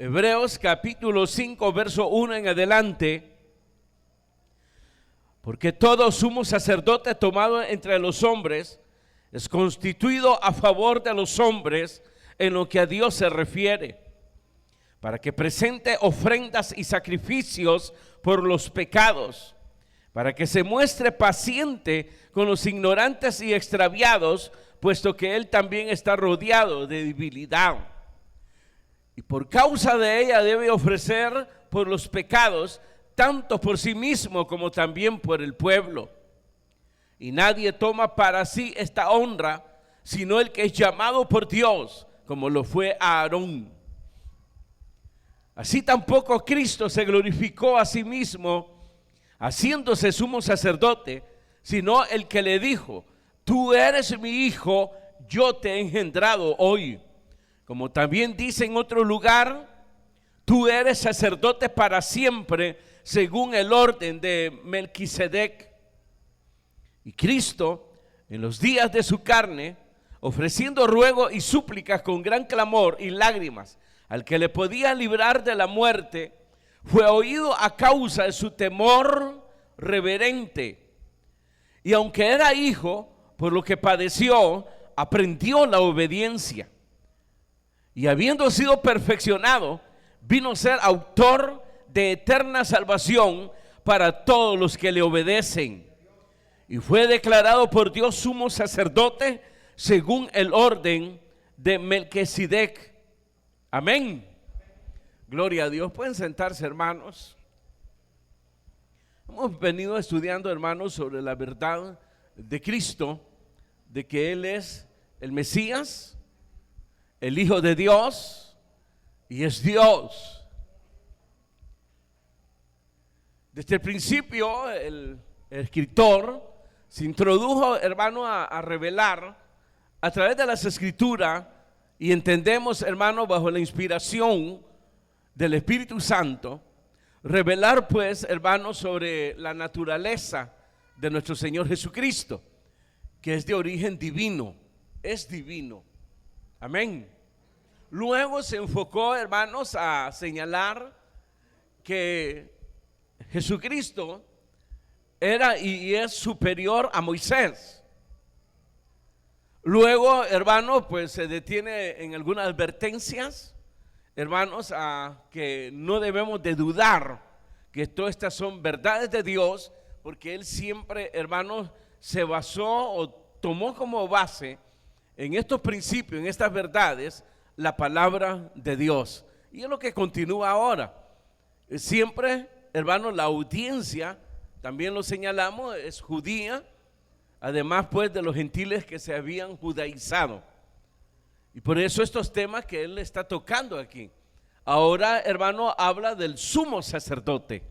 Hebreos capítulo 5, verso 1 en adelante. Porque todo sumo sacerdote tomado entre los hombres es constituido a favor de los hombres en lo que a Dios se refiere, para que presente ofrendas y sacrificios por los pecados, para que se muestre paciente con los ignorantes y extraviados, puesto que él también está rodeado de debilidad. Y por causa de ella debe ofrecer por los pecados, tanto por sí mismo como también por el pueblo. Y nadie toma para sí esta honra, sino el que es llamado por Dios, como lo fue Aarón. Así tampoco Cristo se glorificó a sí mismo, haciéndose sumo sacerdote, sino el que le dijo: tú eres mi hijo, yo te he engendrado hoy. Como también dice en otro lugar: tú eres sacerdote para siempre, según el orden de Melquisedec. Y Cristo, en los días de su carne, ofreciendo ruego y súplicas con gran clamor y lágrimas al que le podía librar de la muerte, fue oído a causa de su temor reverente. Y aunque era hijo, por lo que padeció, aprendió la obediencia. Y habiendo sido perfeccionado, vino a ser autor de eterna salvación para todos los que le obedecen. Y fue declarado por Dios sumo sacerdote según el orden de Melquisedec. Amén. Gloria a Dios. Pueden sentarse, hermanos. Hemos venido estudiando, hermanos, sobre la verdad de Cristo, de que Él es el Mesías, el Hijo de Dios, y es Dios. Desde el principio, el escritor se introdujo, hermano, a revelar a través de las Escrituras, y entendemos, hermano, bajo la inspiración del Espíritu Santo, revelar pues, hermano, sobre la naturaleza de nuestro Señor Jesucristo, que es de origen divino, es divino. Amén. Luego se enfocó, hermanos, a señalar que Jesucristo era y es superior a Moisés. Luego, hermano, pues se detiene en algunas advertencias, hermanos, a que no debemos de dudar que todas estas son verdades de Dios, porque Él siempre, hermanos, se basó o tomó como base en estos principios, en estas verdades, la palabra de Dios. Y es lo que continúa ahora. Siempre, hermanos, la audiencia, también lo señalamos, es judía, además pues de los gentiles que se habían judaizado. Y por eso estos temas que él está tocando aquí. Ahora, hermano, habla del sumo sacerdote.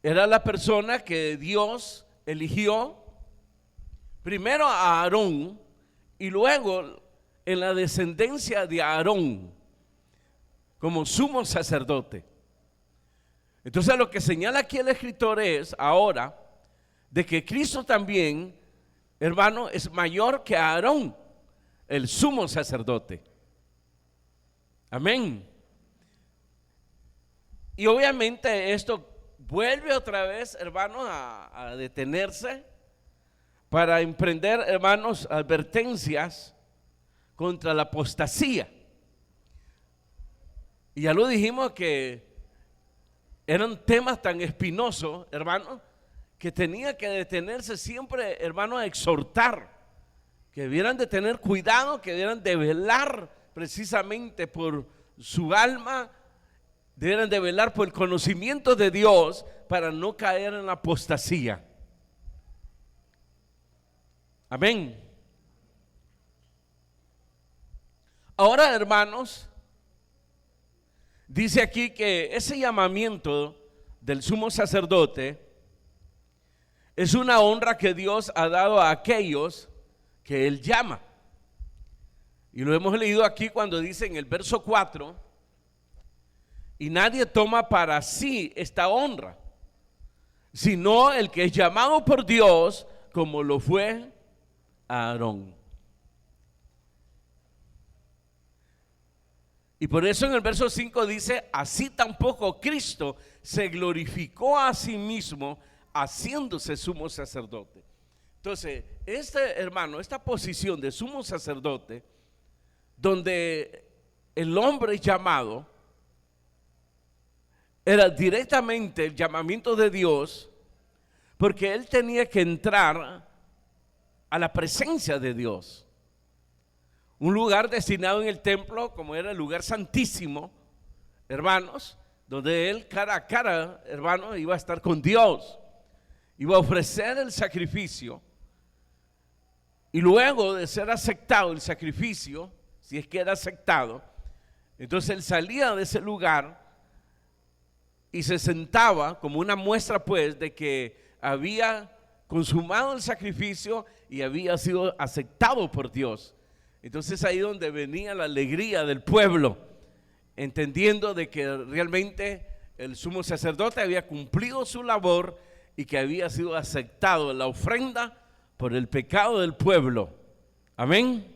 Era la persona que Dios eligió primero a Aarón y luego en la descendencia de Aarón como sumo sacerdote. Entonces lo que señala aquí el escritor es ahora de que Cristo también, hermano, es mayor que Aarón, el sumo sacerdote. Amén. Y obviamente esto vuelve otra vez, hermano, a detenerse para emprender, hermanos, advertencias contra la apostasía. Y ya lo dijimos que eran temas tan espinosos, hermano, que tenía que detenerse siempre, hermano, a exhortar, que debieran de tener cuidado, que debieran de velar precisamente por su alma, debieran de velar por el conocimiento de Dios para no caer en la apostasía. Amén. Ahora, hermanos, dice aquí que ese llamamiento del sumo sacerdote es una honra que Dios ha dado a aquellos que Él llama. Y lo hemos leído aquí cuando dice en el verso 4: y nadie toma para sí esta honra, sino el que es llamado por Dios, como lo fue Aarón. Y por eso en el verso 5 dice, así tampoco Cristo se glorificó a sí mismo haciéndose sumo sacerdote. Entonces, hermano, esta posición de sumo sacerdote, donde el hombre llamado era directamente el llamamiento de Dios, porque él tenía que entrar a la presencia de Dios. Un lugar destinado en el templo, como era el lugar santísimo, hermanos, donde él cara a cara, hermanos, iba a estar con Dios, iba a ofrecer el sacrificio, y luego de ser aceptado el sacrificio, si es que era aceptado, entonces él salía de ese lugar y se sentaba como una muestra pues de que había consumado el sacrificio y había sido aceptado por Dios. Entonces ahí donde venía la alegría del pueblo, entendiendo de que realmente el sumo sacerdote había cumplido su labor y que había sido aceptado en la ofrenda por el pecado del pueblo. Amén.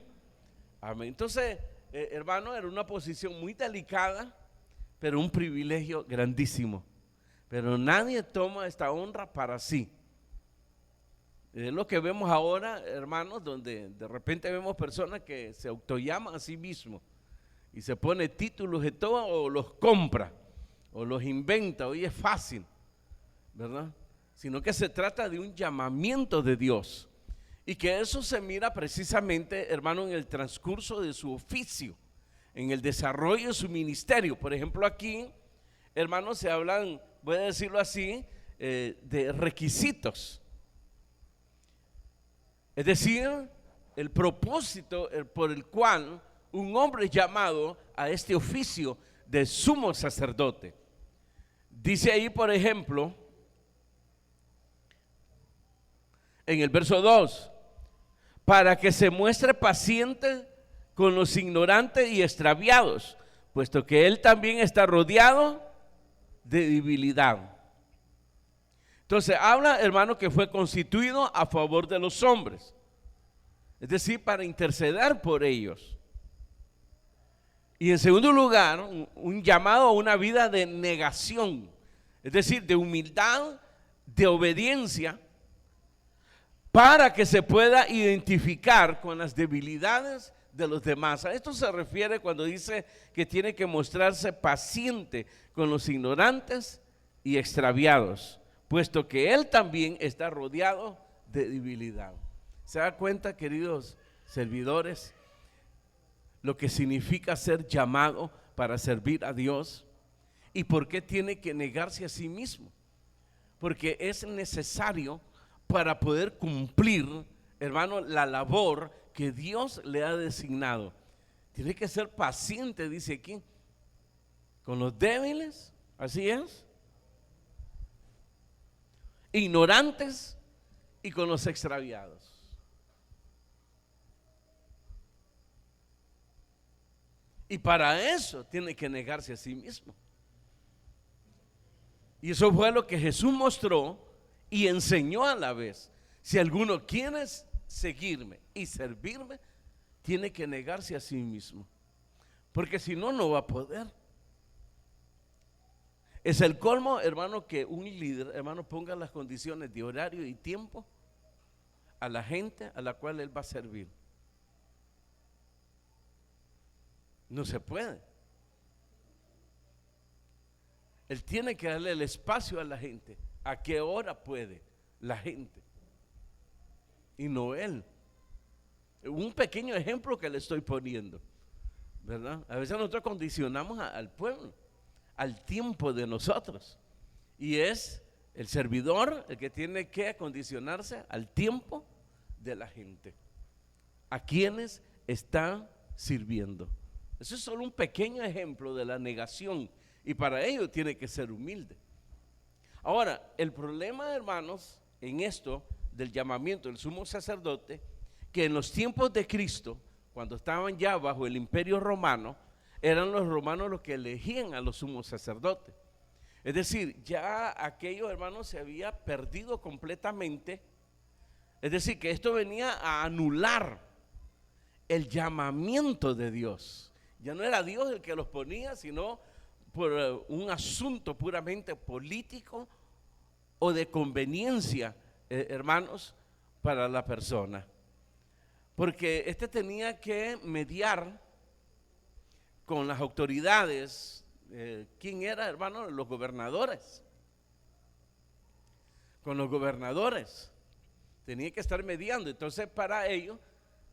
Amén. Entonces, hermano, era una posición muy delicada, pero un privilegio grandísimo. Pero nadie toma esta honra para sí. Es lo que vemos ahora, hermanos, donde de repente vemos personas que se autollaman a sí mismos y se pone títulos de todo, o los compra o los inventa. Hoy es fácil, ¿verdad? Sino que se trata de un llamamiento de Dios, y que eso se mira precisamente, hermano, en el transcurso de su oficio, en el desarrollo de su ministerio. Por ejemplo, aquí, hermanos, se hablan, voy a decirlo así, de requisitos. Es decir, el propósito por el cual un hombre es llamado a este oficio de sumo sacerdote. Dice ahí, por ejemplo, en el verso 2, para que se muestre paciente con los ignorantes y extraviados, puesto que él también está rodeado de debilidad. Entonces habla, hermano, que fue constituido a favor de los hombres, es decir, para interceder por ellos. Y en segundo lugar, un llamado a una vida de negación, es decir, de humildad, de obediencia, para que se pueda identificar con las debilidades de los demás. A esto se refiere cuando dice que tiene que mostrarse paciente con los ignorantes y extraviados, puesto que él también está rodeado de debilidad. ¿Se da cuenta, queridos servidores, lo que significa ser llamado para servir a Dios? ¿Y por qué tiene que negarse a sí mismo? Porque es necesario para poder cumplir, hermano, la labor que Dios le ha designado. Tiene que ser paciente, dice aquí, con los débiles, así es, ignorantes y con los extraviados. Y para eso tiene que negarse a sí mismo. Y eso fue lo que Jesús mostró y enseñó a la vez. Si alguno quiere seguirme y servirme, tiene que negarse a sí mismo, porque si no, no va a poder. Es el colmo, hermano, que un líder, hermano, ponga las condiciones de horario y tiempo a la gente a la cual él va a servir. No se puede. Él tiene que darle el espacio a la gente. ¿A qué hora puede la gente? Y no él. Un pequeño ejemplo que le estoy poniendo, ¿verdad? A veces nosotros condicionamos al pueblo, al tiempo de nosotros. Y es el servidor el que tiene que acondicionarse al tiempo de la gente, a quienes está sirviendo. Eso es solo un pequeño ejemplo de la negación, y para ello tiene que ser humilde. Ahora, el problema, hermanos, en esto del llamamiento del sumo sacerdote, que en los tiempos de Cristo, cuando estaban ya bajo el imperio romano, eran los romanos los que elegían a los sumos sacerdotes. Es decir, ya aquello, hermanos, se había perdido completamente. Es decir, que esto venía a anular el llamamiento de Dios, Ya no era Dios el que los ponía, sino por un asunto puramente político o de conveniencia, hermanos, para la persona. Porque este tenía que mediar con las autoridades. ¿Quién era, hermano? Los gobernadores. Con los gobernadores. Tenía que estar mediando. Entonces, para ello,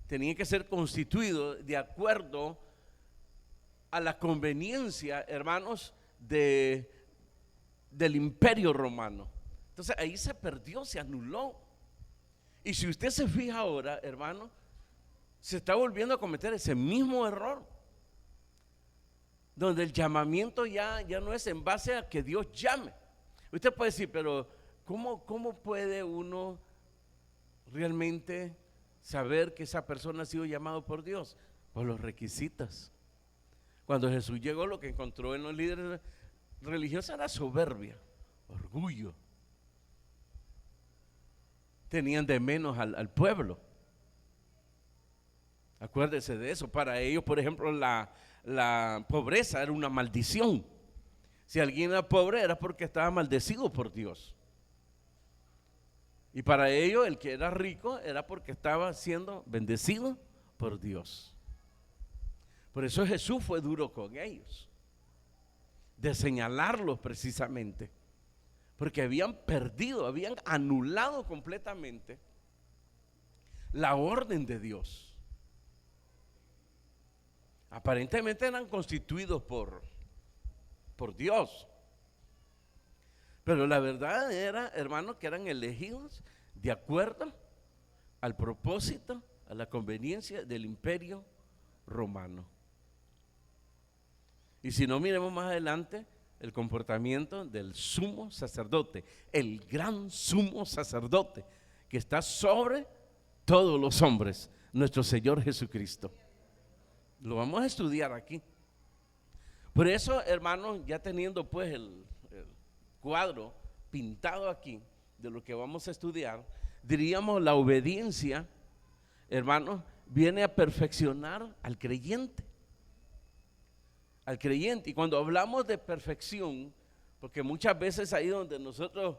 tenía que ser constituido de acuerdo a la conveniencia, hermanos, del imperio romano. Entonces, ahí se perdió, se anuló. Y si usted se fija ahora, hermano, se está volviendo a cometer ese mismo error, donde el llamamiento ya no es en base a que Dios llame. Usted puede decir, pero ¿cómo puede uno realmente saber que esa persona ha sido llamado por Dios? Por los requisitos. Cuando Jesús llegó, lo que encontró en los líderes religiosos era soberbia, orgullo. Tenían de menos al pueblo. Acuérdese de eso. Para ellos, por ejemplo, la pobreza era una maldición. Si alguien era pobre era porque estaba maldecido por Dios. Y para ellos el que era rico era porque estaba siendo bendecido por Dios. Por eso Jesús fue duro con ellos, de señalarlos precisamente, porque habían perdido, habían anulado completamente la orden de Dios. Aparentemente eran constituidos por Dios, pero la verdad era, hermanos, que eran elegidos de acuerdo al propósito, a la conveniencia del imperio romano. Y si no, miremos más adelante el comportamiento del sumo sacerdote, el gran sumo sacerdote que está sobre todos los hombres, nuestro Señor Jesucristo. Lo vamos a estudiar aquí. Por eso, hermanos, ya teniendo pues el cuadro pintado aquí de lo que vamos a estudiar, diríamos la obediencia, hermanos, viene a perfeccionar al creyente. Al creyente. Y cuando hablamos de perfección, porque muchas veces ahí donde nosotros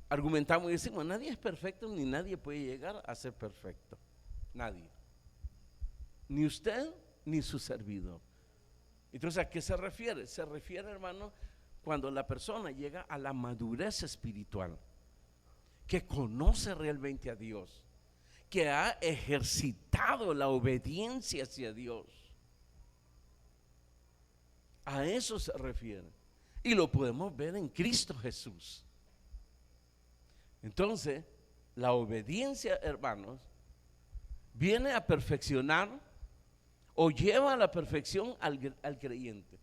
argumentamos y decimos, nadie es perfecto ni nadie puede llegar a ser perfecto. Nadie. Ni usted ni su servidor. Entonces, ¿a qué se refiere? Se refiere, hermano, cuando la persona llega a la madurez espiritual, que conoce realmente a Dios, que ha ejercitado la obediencia hacia Dios. A eso se refiere. Y lo podemos ver en Cristo Jesús. Entonces, la obediencia, hermanos, viene a perfeccionar o lleva a la perfección al creyente.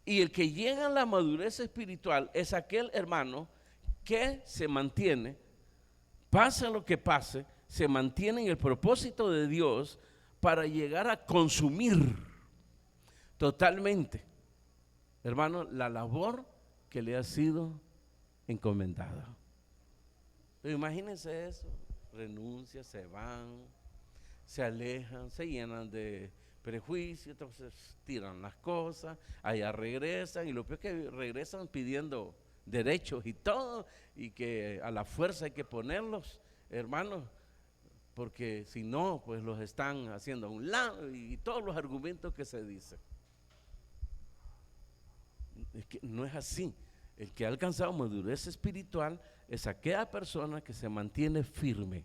Y el que llega a la madurez espiritual es aquel hermano que se mantiene, pase lo que pase, se mantiene en el propósito de Dios para llegar a consumir totalmente, hermano, la labor que le ha sido encomendada. Pero imagínense eso, renuncian, se van, se alejan, se llenan de prejuicios, entonces tiran las cosas, allá regresan, y lo peor es que regresan pidiendo derechos y todo, y que a la fuerza hay que ponerlos, hermanos, porque si no, pues los están haciendo a un lado, y todos los argumentos que se dicen. Es que no es así. El que ha alcanzado madurez espiritual es aquella persona que se mantiene firme,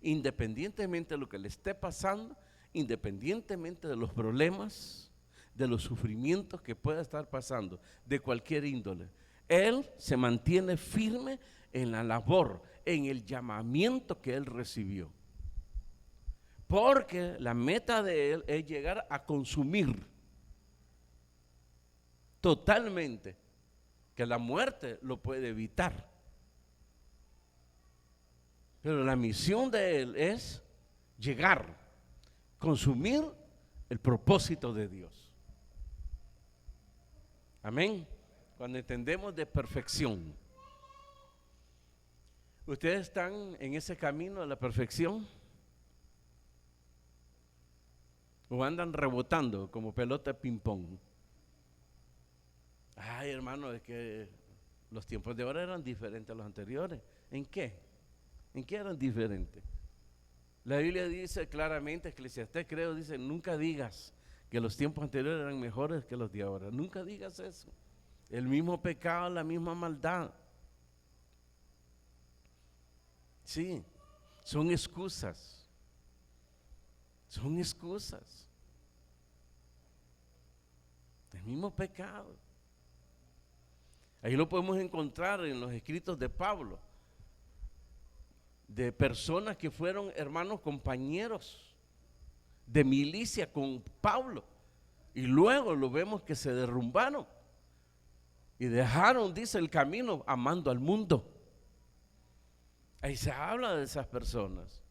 independientemente de lo que le esté pasando, independientemente de los problemas, de los sufrimientos que pueda estar pasando, de cualquier índole. Él se mantiene firme en la labor, en el llamamiento que él recibió, porque la meta de él es llegar a consumir totalmente, que la muerte lo puede evitar, pero la misión de él es llegar, consumir el propósito de Dios. Amén. Cuando entendemos de perfección, ¿ustedes están en ese camino a la perfección? o andan rebotando como pelota de ping-pong. Ay, hermano, es que los tiempos de ahora eran diferentes a los anteriores. ¿En qué? ¿En qué eran diferentes? La Biblia dice claramente, Eclesiastés creo, dice, nunca digas que los tiempos anteriores eran mejores que los de ahora. Nunca digas eso. El mismo pecado, la misma maldad. Sí, son excusas. Son excusas. El mismo pecado. Ahí lo podemos encontrar en los escritos de Pablo, de personas que fueron hermanos compañeros de milicia con Pablo, y luego lo vemos que se derrumbaron y dejaron, dice, el camino amando al mundo. Ahí se habla de esas personas.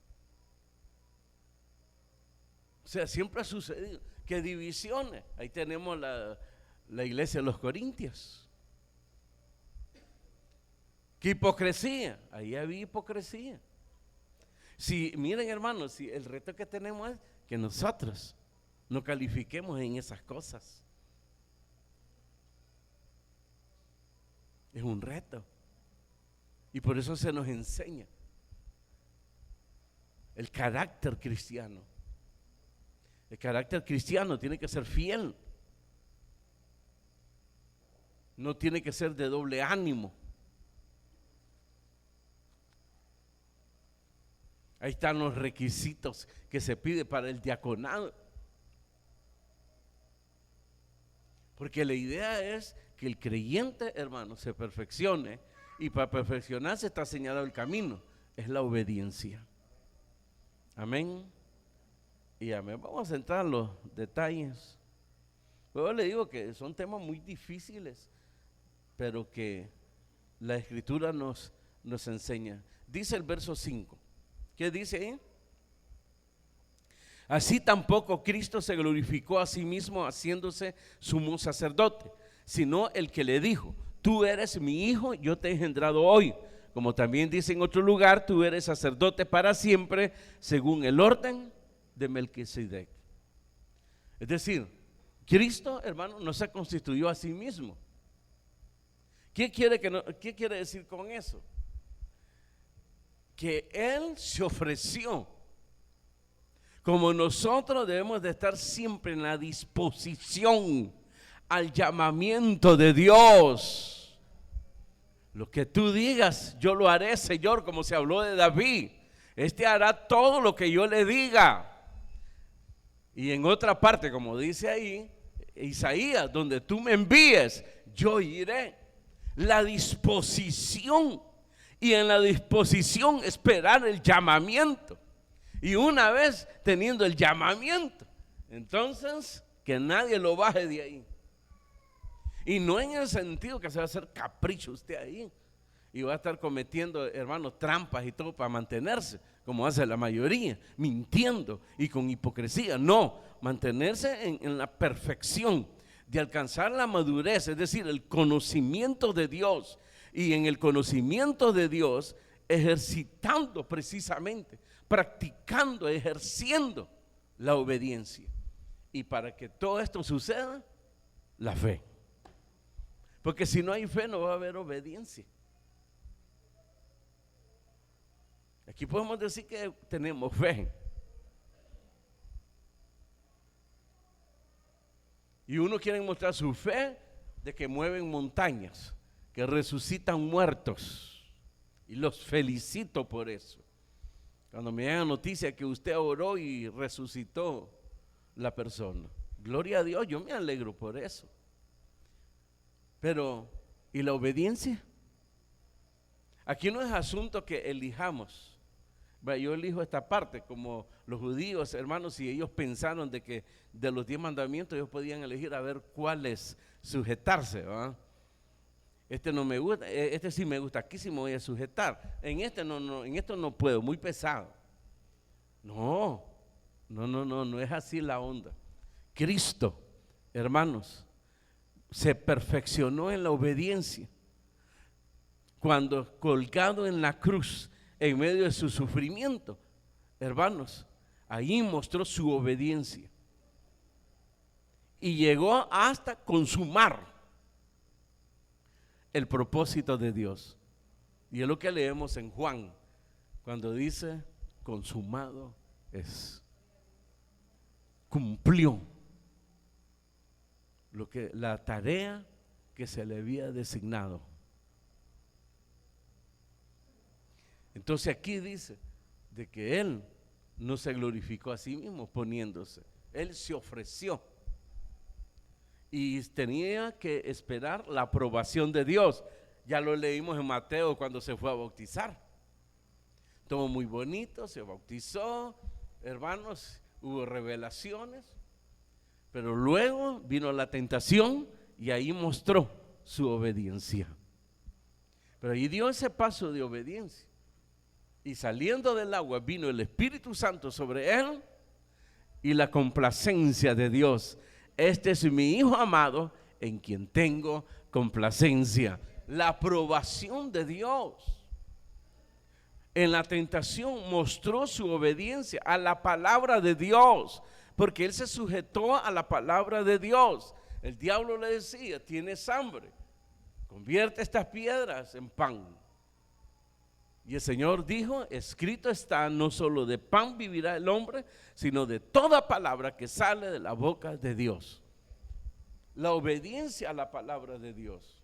O sea, siempre ha sucedido que divisiones. Ahí tenemos la iglesia de los Corintios. ¿Qué hipocresía? Ahí había hipocresía. Si, miren, hermanos, si el reto que tenemos es que nosotros no califiquemos en esas cosas. Es un reto. Y por eso se nos enseña el carácter cristiano. El carácter cristiano tiene que ser fiel. No tiene que ser de doble ánimo. Ahí están los requisitos que se pide para el diaconado. Porque la idea es que el creyente, hermano, se perfeccione, y para perfeccionarse está señalado el camino, es la obediencia. Amén y amén. Vamos a entrar en los detalles. Luego le digo que son temas muy difíciles, pero que la Escritura nos enseña. Dice el verso 5. ¿Qué dice ahí? Así tampoco Cristo se glorificó a sí mismo haciéndose sumo sacerdote, sino el que le dijo: tú eres mi hijo, yo te he engendrado hoy. Como también dice en otro lugar: tú eres sacerdote para siempre, según el orden de Melquisedec. Es decir, Cristo, hermano, no se constituyó a sí mismo. ¿Qué quiere decir con eso? Que Él se ofreció. Como nosotros debemos de estar siempre en la disposición al llamamiento de Dios. Lo que tú digas, yo lo haré, Señor, como se habló de David. Este hará todo lo que yo le diga. Y en otra parte, como dice ahí, Isaías, donde tú me envíes, yo iré. La disposición. Y en la disposición esperar el llamamiento. Y una vez teniendo el llamamiento, entonces que nadie lo baje de ahí. Y no en el sentido que se va a hacer capricho usted ahí y va a estar cometiendo, hermanos, trampas y todo para mantenerse, como hace la mayoría, mintiendo y con hipocresía. No, mantenerse en la perfección de alcanzar la madurez, es decir, el conocimiento de Dios. Y en el conocimiento de Dios, ejercitando precisamente, practicando, ejerciendo la obediencia. Y para que todo esto suceda, la fe. Porque si no hay fe, no va a haber obediencia. Aquí podemos decir que tenemos fe. Y uno quiere mostrar su fe de que mueven montañas, que resucitan muertos, y los felicito por eso. Cuando me dan la noticia que usted oró y resucitó la persona, gloria a Dios, yo me alegro por eso. Pero, ¿y la obediencia? Aquí no es asunto que elijamos. Yo elijo esta parte, como los judíos, hermanos, si ellos pensaron de que de los 10 mandamientos ellos podían elegir a ver cuáles sujetarse, ¿verdad? Este no me gusta, este sí me gusta, aquí sí me voy a sujetar. En este no, en esto no puedo, muy pesado. No es así la onda. Cristo, hermanos, se perfeccionó en la obediencia cuando colgado en la cruz, en medio de su sufrimiento, hermanos, ahí mostró su obediencia. y llegó hasta consumar el propósito de Dios. Y es lo que leemos en Juan, cuando dice, consumado es. Cumplió la tarea que se le había designado. Entonces aquí dice de que Él no se glorificó a sí mismo poniéndose. Él se ofreció y tenía que esperar la aprobación de Dios. Ya lo leímos en Mateo cuando se fue a bautizar. Todo muy bonito, se bautizó, hermanos, hubo revelaciones, pero luego vino la tentación y ahí mostró su obediencia. Pero ahí dio ese paso de obediencia. Y saliendo del agua vino el Espíritu Santo sobre él y la complacencia de Dios. Este es mi Hijo amado en quien tengo complacencia. La aprobación de Dios. En la tentación mostró su obediencia a la palabra de Dios, porque él se sujetó a la palabra de Dios. El diablo le decía, tienes hambre, convierte estas piedras en pan. Y el Señor dijo, escrito está, no solo de pan vivirá el hombre, sino de toda palabra que sale de la boca de Dios. La obediencia a la palabra de Dios.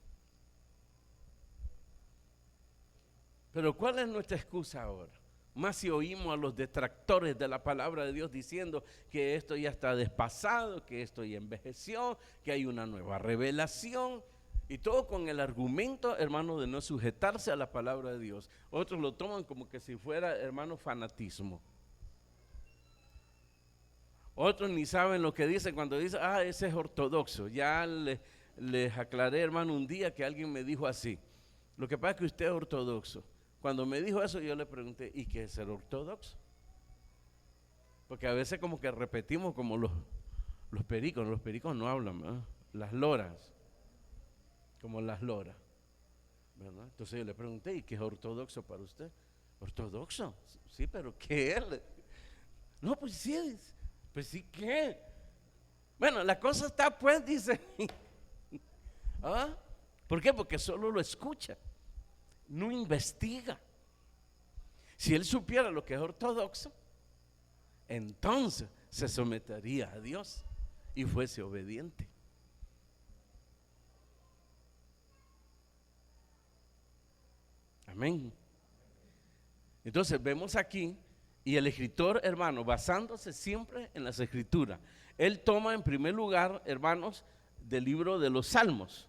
Pero ¿cuál es nuestra excusa ahora? Más si oímos a los detractores de la palabra de Dios diciendo que esto ya está despasado, que esto ya envejeció, que hay una nueva revelación. Y todo con el argumento, hermano, de no sujetarse a la palabra de Dios. Otros lo toman como que si fuera, hermano, fanatismo. Otros ni saben lo que dicen cuando dicen, ese es ortodoxo. Ya les aclaré, hermano, un día que alguien me dijo así. Lo que pasa es que usted es ortodoxo. Cuando me dijo eso yo le pregunté, ¿y qué es ser ortodoxo? Porque a veces como que repetimos como los pericos no hablan, ¿verdad? Las loras, como las loras, ¿verdad? Entonces yo le pregunté, ¿y qué es ortodoxo para usted? ¿Ortodoxo? Sí, pero ¿qué es? No, pues sí, ¿qué? Bueno, la cosa está pues, dice. ¿Por qué? Porque solo lo escucha. No investiga. Si él supiera lo que es ortodoxo, entonces se sometería a Dios y fuese obediente. Amén. Entonces vemos aquí, y el escritor, hermano, basándose siempre en las escrituras, él toma en primer lugar, hermanos, del libro de los Salmos.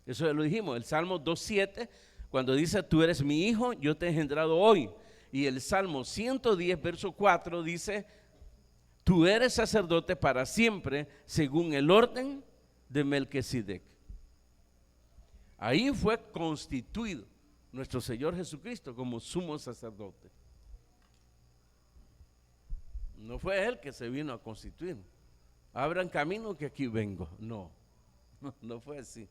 Eso ya lo dijimos, el Salmo 2:7, cuando dice, tú eres mi hijo, yo te he engendrado hoy. Y el Salmo 110, verso 4 dice, tú eres sacerdote para siempre, según el orden de Melquisedec. Ahí fue constituido nuestro Señor Jesucristo como sumo sacerdote. No fue él que se vino a constituir. Abran camino que aquí vengo. No fue así.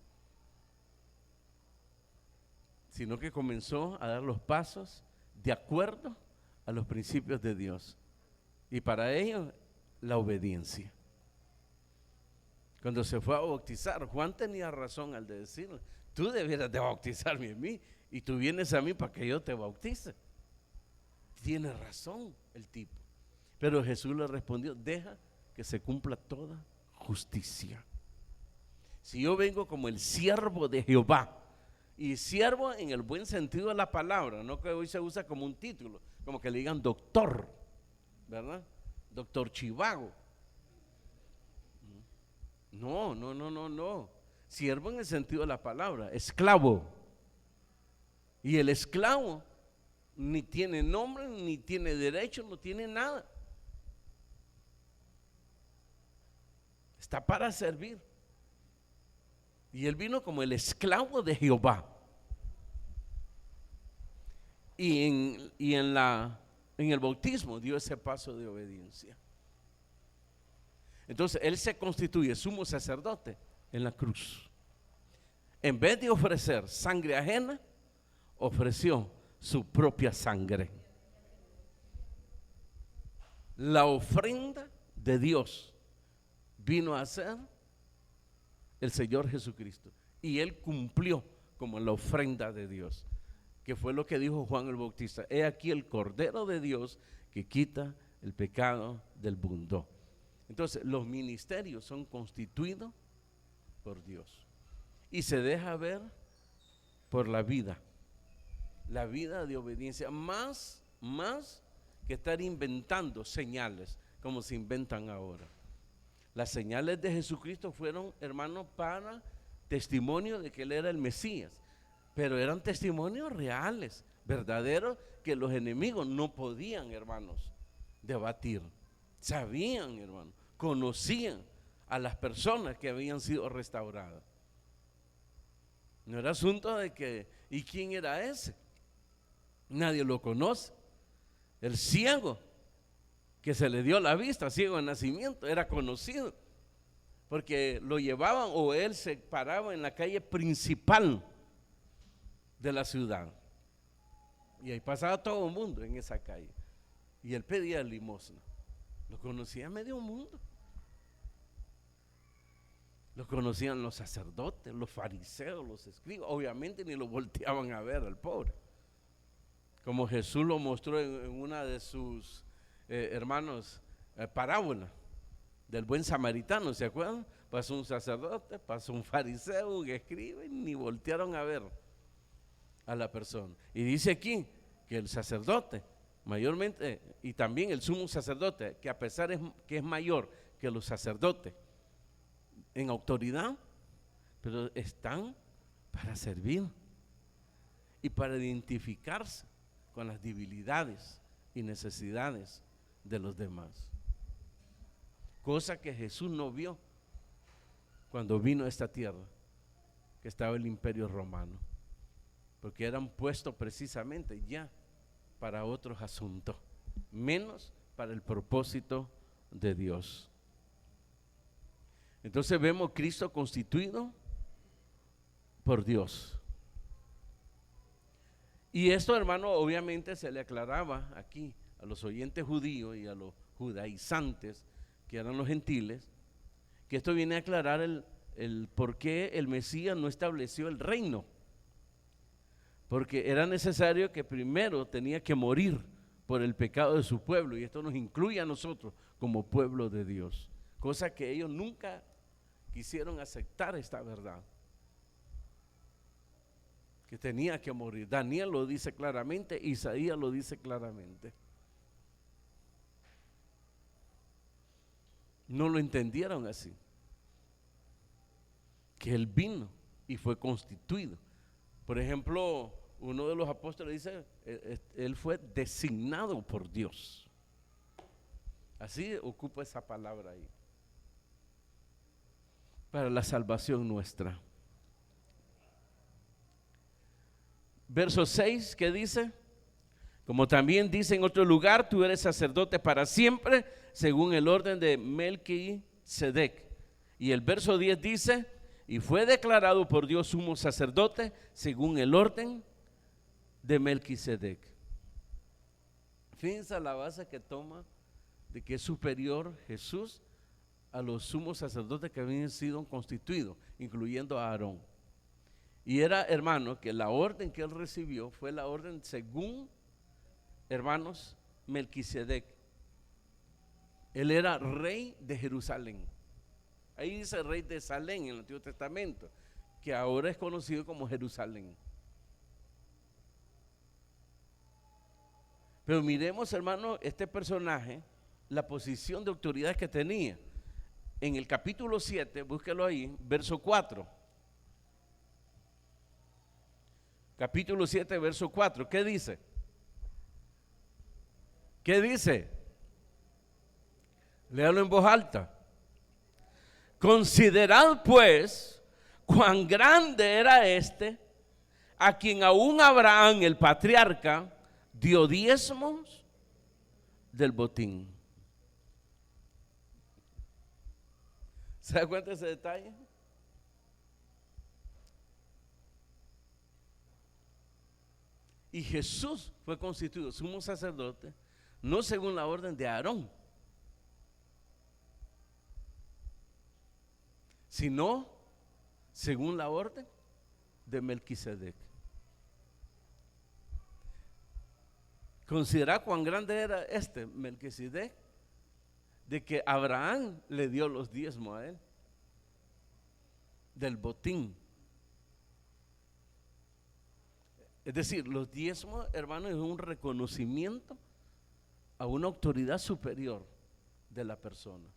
Sino que comenzó a dar los pasos de acuerdo a los principios de Dios. Y para ello, la obediencia. Cuando se fue a bautizar, Juan tenía razón al decirle, tú debieras de bautizarme a mí y tú vienes a mí para que yo te bautice. Tiene razón el tipo. Pero Jesús le respondió, deja que se cumpla toda justicia. Si yo vengo como el siervo de Jehová, y siervo en el buen sentido de la palabra, no que hoy se usa como un título, como que le digan doctor, ¿verdad? Doctor Chivago. No. Siervo en el sentido de la palabra, esclavo. Y el esclavo ni tiene nombre, ni tiene derecho, no tiene nada. Está para servir. Y él vino como el esclavo de Jehová. Y en el bautismo dio ese paso de obediencia. Entonces él se constituye sumo sacerdote en la cruz. En vez de ofrecer sangre ajena, ofreció su propia sangre. La ofrenda de Dios vino a ser el Señor Jesucristo. Y Él cumplió como la ofrenda de Dios, que fue lo que dijo Juan el Bautista: he aquí el Cordero de Dios que quita el pecado del mundo. Entonces, los ministerios son constituidos por Dios y se deja ver por la vida de obediencia, más que estar inventando señales como se inventan ahora. Las señales de Jesucristo fueron, hermanos, para testimonio de que Él era el Mesías, pero eran testimonios reales, verdaderos, que los enemigos no podían, hermanos, debatir. Sabían, hermanos, conocían a las personas que habían sido restauradas. No era asunto de que, ¿y quién era ese? Nadie lo conoce. El ciego que se le dio la vista, ciego de nacimiento, era conocido, porque lo llevaban, o él se paraba en la calle principal de la ciudad, y ahí pasaba todo el mundo en esa calle, y él pedía limosna. Lo conocía medio mundo. Lo conocían los sacerdotes, los fariseos, los escribas. Obviamente ni lo volteaban a ver al pobre, como Jesús lo mostró en una de sus hermanos parábola del buen samaritano. ¿Se acuerdan? Pasó un sacerdote, pasó un fariseo, un escriba, y ni voltearon a ver a la persona. Y dice aquí que el sacerdote mayormente, y también el sumo sacerdote, que a pesar que es mayor que los sacerdotes en autoridad, pero están para servir y para identificarse con las debilidades y necesidades de los demás, cosa que Jesús no vio cuando vino a esta tierra, que estaba el imperio romano, porque eran puestos precisamente ya para otros asuntos, menos para el propósito de Dios. Entonces vemos Cristo constituido por Dios. Y esto, hermano, obviamente se le aclaraba aquí a los oyentes judíos y a los judaizantes, que eran los gentiles, que esto viene a aclarar el por qué el Mesías no estableció el reino. Porque era necesario que primero tenía que morir por el pecado de su pueblo, y esto nos incluye a nosotros como pueblo de Dios, cosa que ellos nunca quisieron aceptar esta verdad, que tenía que morir. Daniel lo dice claramente, Isaías lo dice claramente. No lo entendieron así, que Él vino y fue constituido. Por ejemplo, uno de los apóstoles dice, Él fue designado por Dios. Así ocupa esa palabra ahí, para la salvación nuestra. Verso 6, ¿qué dice? Como también dice en otro lugar, tú eres sacerdote para siempre, según el orden de Melquisedec. Y el verso 10 dice, y fue declarado por Dios sumo sacerdote, según el orden de Melquisedec. Fíjense la base que toma de que es superior Jesús a los sumos sacerdotes que habían sido constituidos, incluyendo a Aarón. Y era, hermano, que la orden que él recibió fue la orden según, hermanos, Melquisedec. Él era rey de Jerusalén. Ahí dice rey de Salem en el Antiguo Testamento, que ahora es conocido como Jerusalén. Pero miremos, hermano, este personaje, la posición de autoridad que tenía. En el capítulo 7, búsquelo ahí, verso 4. Capítulo 7, verso 4, ¿qué dice? ¿Qué dice? Léalo en voz alta. Considerad pues cuán grande era este, a quien aún Abraham, el patriarca, dio diezmos del botín. ¿Se da cuenta de ese detalle? Y Jesús fue constituido sumo sacerdote, no según la orden de Aarón, sino según la orden de Melquisedec. Considera cuán grande era este Melquisedec, de que Abraham le dio los diezmos a él del botín. Es decir, los diezmos, hermanos, es un reconocimiento a una autoridad superior de la persona.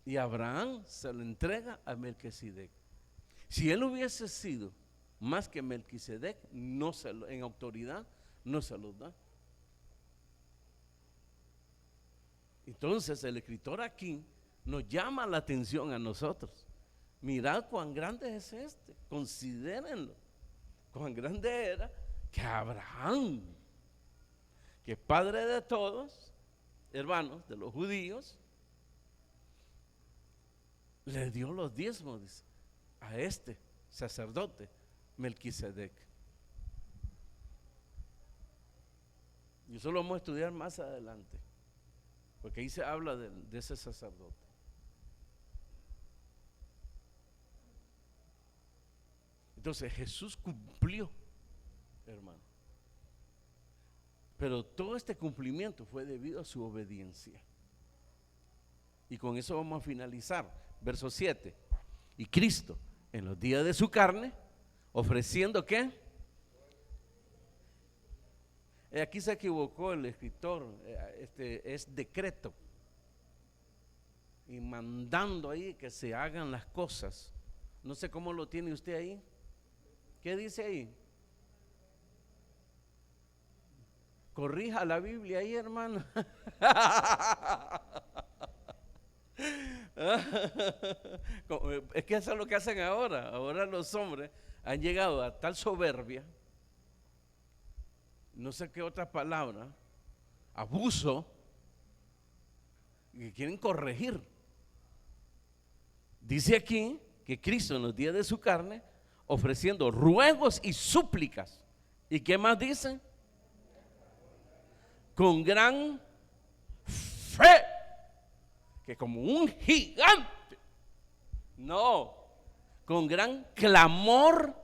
Y Abraham se lo entrega a Melquisedec. Si él hubiese sido más que Melquisedec, en autoridad, no se los da. Entonces el escritor aquí nos llama la atención a nosotros. Mirad cuán grande es este, considérenlo. Cuán grande era que Abraham, que es padre de todos, hermanos, de los judíos, le dio los diezmos, dice, a este sacerdote Melquisedec. Y eso lo vamos a estudiar más adelante, porque ahí se habla de ese sacerdote. Entonces Jesús cumplió, hermano. Pero todo este cumplimiento fue debido a su obediencia. Y con eso vamos a finalizar. Verso 7. Y Cristo, en los días de su carne, ofreciendo ¿qué? Aquí se equivocó el escritor, es decreto. Y mandando ahí que se hagan las cosas. No sé cómo lo tiene usted ahí. ¿Qué dice ahí? Corrija la Biblia ahí, hermano. Es que eso es lo que hacen ahora. Ahora los hombres han llegado a tal soberbia, no sé qué otra palabra, abuso, que quieren corregir. Dice aquí que Cristo en los días de su carne, ofreciendo ruegos y súplicas. ¿Y qué más dice? Con gran fe, que como un gigante, no, con gran clamor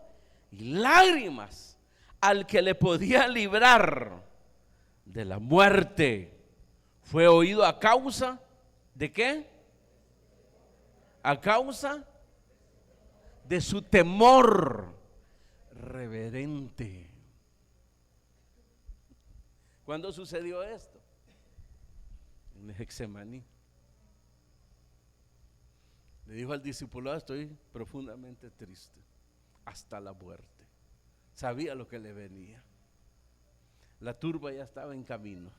y lágrimas, al que le podía librar de la muerte, fue oído a causa de ¿qué? A causa de su temor reverente. ¿Cuándo sucedió esto? En el Getsemaní. Le dijo al discipulado: estoy profundamente triste hasta la muerte. Sabía lo que le venía. La turba ya estaba en camino.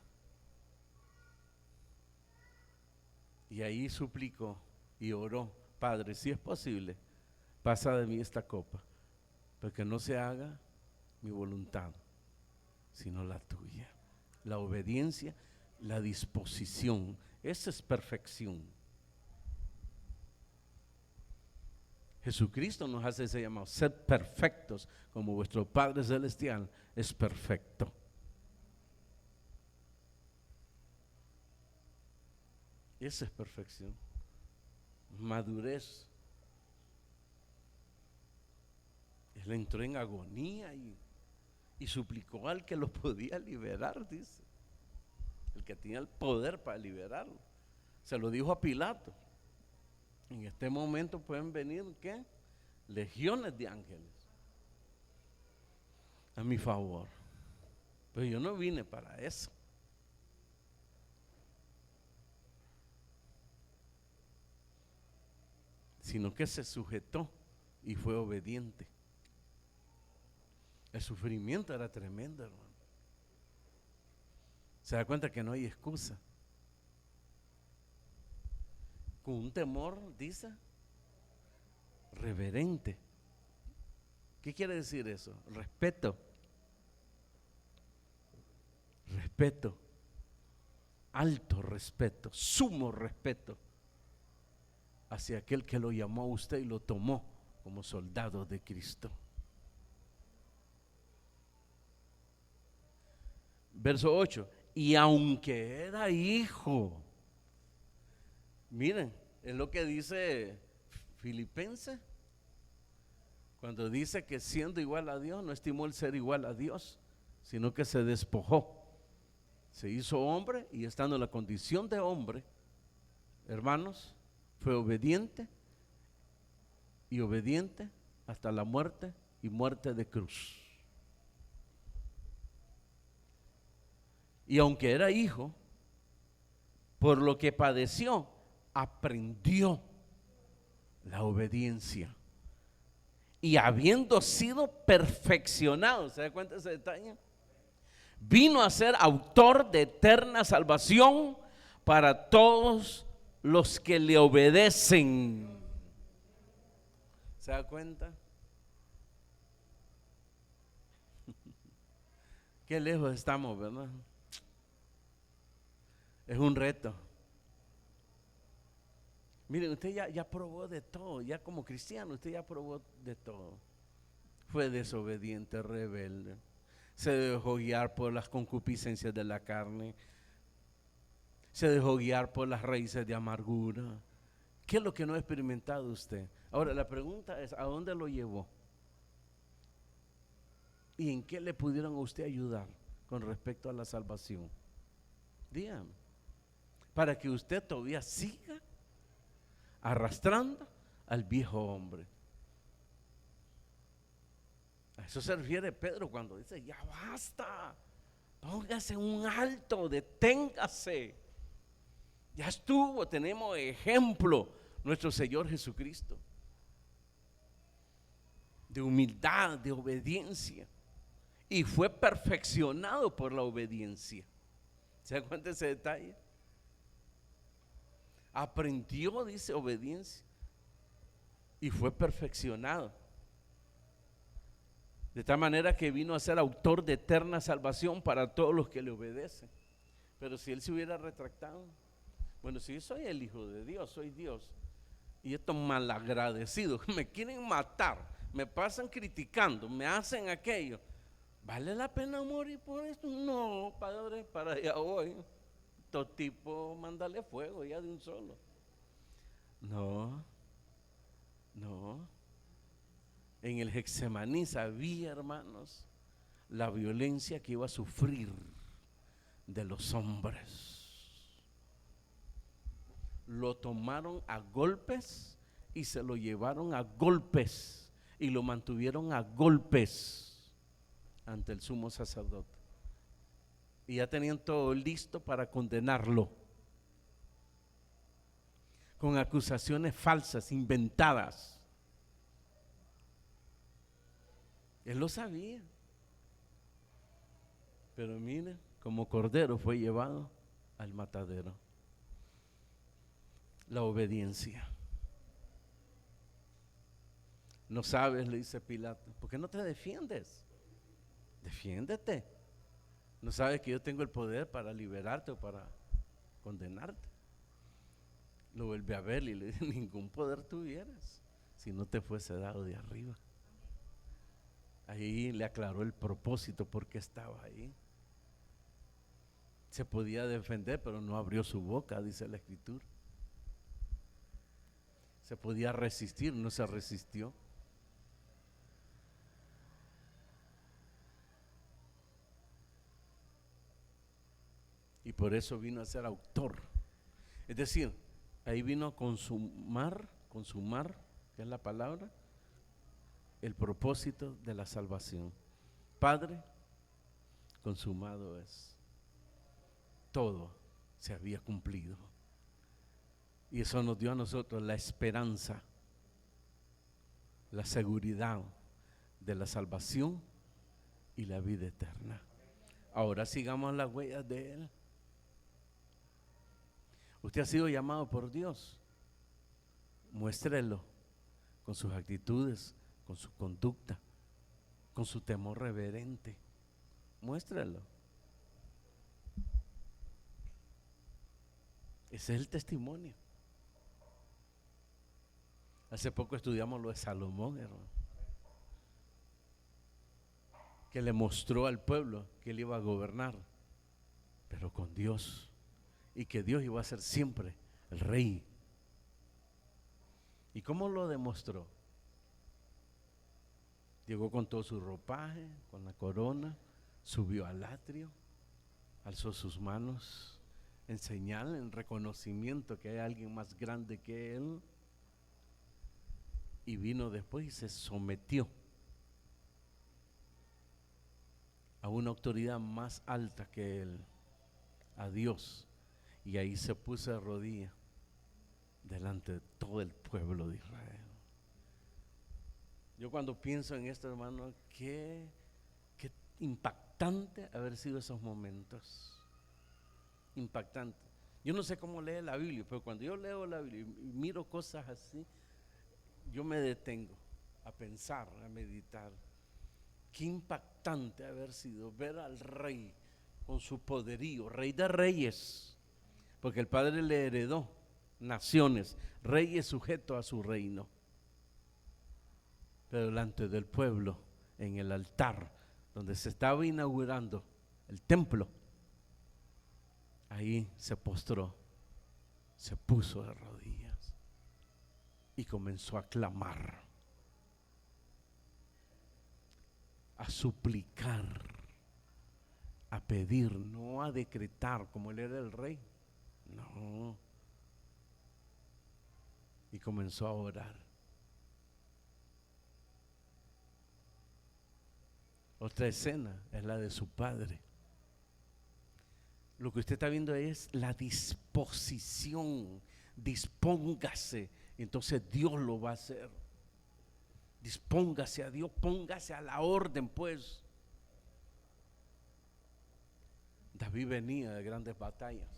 Y ahí suplicó y oró: Padre, si es posible, pasa de mí esta copa, porque no se haga mi voluntad, sino la tuya. La obediencia, la disposición, esa es perfección. Jesucristo nos hace ese llamado: sed perfectos como vuestro Padre Celestial es perfecto. Esa es perfección, madurez. Él entró en agonía y suplicó al que lo podía liberar, dice, el que tenía el poder para liberarlo. Se lo dijo a Pilato: en este momento pueden venir ¿qué? Legiones de ángeles a mi favor, pero yo no vine para eso. Sino que se sujetó y fue obediente. El sufrimiento era tremendo, hermano. Se da cuenta que no hay excusa. Con un temor, dice, reverente. ¿Qué quiere decir eso? Respeto. Respeto. Alto respeto, sumo respeto hacia aquel que lo llamó a usted y lo tomó como soldado de Cristo. Verso 8. Y aunque era hijo, miren, es lo que dice Filipenses Cuando dice que siendo igual a Dios, no estimó el ser igual a Dios, sino que se despojó. Se hizo hombre y estando en la condición de hombre, hermanos, fue obediente y obediente hasta la muerte y muerte de cruz. Y aunque era hijo, por lo que padeció, aprendió la obediencia. Y habiendo sido perfeccionado, ¿se da cuenta de ese detalle? Vino a ser autor de eterna salvación para todos los que le obedecen. ¿Se da cuenta? Qué lejos estamos, ¿verdad? Es un reto. Miren, usted ya probó de todo, ya como cristiano, usted ya probó de todo. Fue desobediente, rebelde, se dejó guiar por las concupiscencias de la carne, se dejó guiar por las raíces de amargura. ¿Qué es lo que no ha experimentado usted? Ahora la pregunta es, ¿a dónde lo llevó? ¿Y en qué le pudieron a usted ayudar con respecto a la salvación? Dígame, para que usted todavía siga arrastrando al viejo hombre. A eso se refiere Pedro cuando dice, ya basta, póngase un alto, deténgase. Ya estuvo, tenemos ejemplo, nuestro Señor Jesucristo, de humildad, de obediencia, y fue perfeccionado por la obediencia. ¿Se da cuenta de ese detalle? Aprendió, dice, obediencia y fue perfeccionado. De tal manera que vino a ser autor de eterna salvación para todos los que le obedecen. Pero si él se hubiera retractado, bueno, si yo soy el Hijo de Dios, soy Dios, y estos malagradecidos me quieren matar, me pasan criticando, me hacen aquello, ¿vale la pena morir por esto? No, Padre, para allá voy. Todo tipo, mándale fuego ya de un solo. No. En el Getsemaní sabía, hermanos, la violencia que iba a sufrir de los hombres. Lo tomaron a golpes y se lo llevaron a golpes y lo mantuvieron a golpes ante el sumo sacerdote. Y ya tenían todo listo para condenarlo con acusaciones falsas, inventadas. Él lo sabía. Pero mire, como cordero fue llevado al matadero. La obediencia. No sabes, le dice Pilato, ¿por qué no te defiendes? Defiéndete. No sabes que yo tengo el poder para liberarte o para condenarte. Lo vuelve a ver y le dice, ningún poder tuvieras si no te fuese dado de arriba. Ahí le aclaró el propósito por qué estaba ahí. Se podía defender, pero no abrió su boca, dice la Escritura. Se podía resistir, no se resistió. Y por eso vino a ser autor. Es decir, ahí vino a consumar, que es la palabra, el propósito de la salvación. Padre, consumado es. Todo se había cumplido. Y eso nos dio a nosotros la esperanza, la seguridad de la salvación y la vida eterna. Ahora sigamos las huellas de Él. Usted ha sido llamado por Dios. Muéstrelo con sus actitudes, con su conducta, con su temor reverente. Muéstrelo. Ese es el testimonio. Hace poco estudiamos lo de Salomón, hermano, que le mostró al pueblo que él iba a gobernar, pero con Dios, y que Dios iba a ser siempre el rey. ¿Y cómo lo demostró? Llegó con todo su ropaje, con la corona, subió al atrio, alzó sus manos en señal, en reconocimiento que hay alguien más grande que él, y vino después y se sometió a una autoridad más alta que él, a Dios, y ahí se puso de rodillas delante de todo el pueblo de Israel. Yo cuando pienso en esto, hermano, qué impactante haber sido esos momentos. Impactante. Yo no sé cómo lee la Biblia, pero cuando yo leo la Biblia y miro cosas así, yo me detengo a pensar, a meditar. Qué impactante haber sido ver al rey con su poderío, rey de reyes, porque el Padre le heredó naciones, rey es sujeto a su reino, pero delante del pueblo, en el altar donde se estaba inaugurando el templo, ahí se postró, se puso de rodillas y comenzó a clamar, a suplicar, a pedir, no a decretar como él era el rey, no. Y comenzó a orar. Otra escena es la de su padre. Lo que usted está viendo es la disposición. Dispóngase, entonces Dios lo va a hacer. Dispóngase a Dios, póngase a la orden, pues. David venía de grandes batallas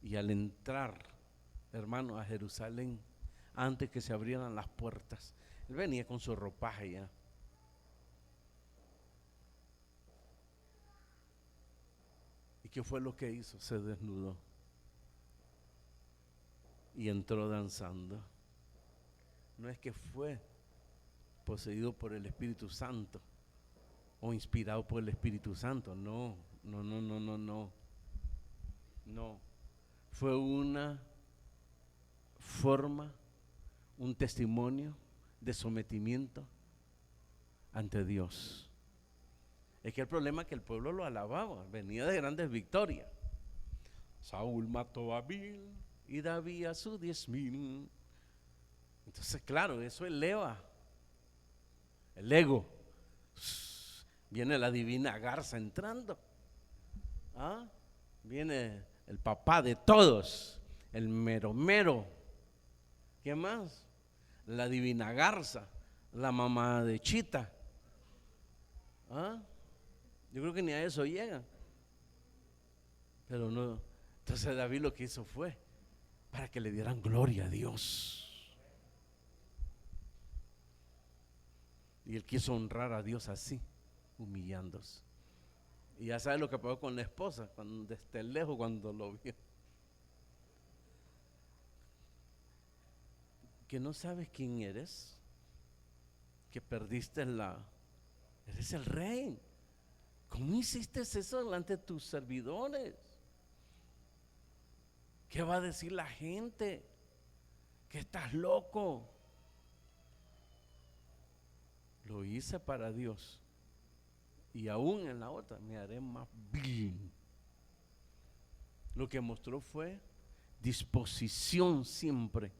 y al entrar, hermano, a Jerusalén, antes que se abrieran las puertas, él venía con su ropaje ya. ¿Y qué fue lo que hizo? Se desnudó y entró danzando. No es que fue poseído por el Espíritu Santo o inspirado por el Espíritu Santo, no. Fue una forma, un testimonio de sometimiento ante Dios. Es que el problema es que el pueblo lo alababa, venía de grandes victorias. Saúl mató a 1000 y David a sus 10,000. Entonces, claro, eso eleva el ego. Viene la divina garza entrando. Viene el papá de todos, el mero mero. ¿Qué más? La divina garza, la mamá de Chita. Yo creo que ni a eso llega. Pero no. Entonces David lo que hizo fue para que le dieran gloria a Dios. Y él quiso honrar a Dios así, humillándose. Y ya sabe lo que pasó con la esposa, cuando desde lejos cuando lo vio. Que no sabes quién eres, que perdiste eres el rey. ¿Cómo hiciste eso delante de tus servidores? ¿Qué va a decir la gente? Que estás loco. Lo hice para Dios. Y aún en la otra me haré más bien. Lo que mostró fue disposición siempre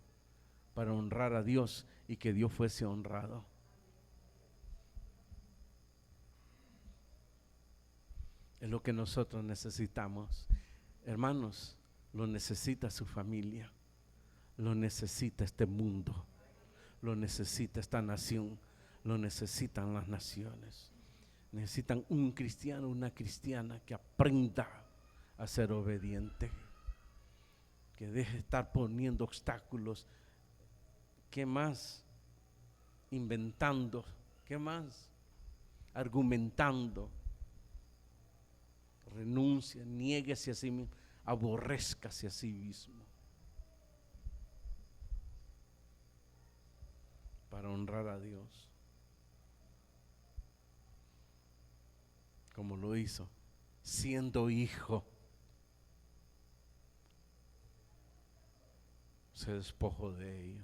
para honrar a Dios y que Dios fuese honrado. Es lo que nosotros necesitamos. Hermanos, lo necesita su familia, lo necesita este mundo, lo necesita esta nación, lo necesitan las naciones. Necesitan un cristiano, una cristiana que aprenda a ser obediente, que deje de estar poniendo obstáculos. ¿Qué más? Inventando. ¿Qué más? Argumentando. Renuncie, niéguese a sí mismo, aborrézcase a sí mismo para honrar a Dios, como lo hizo siendo hijo. Se despojó de ello.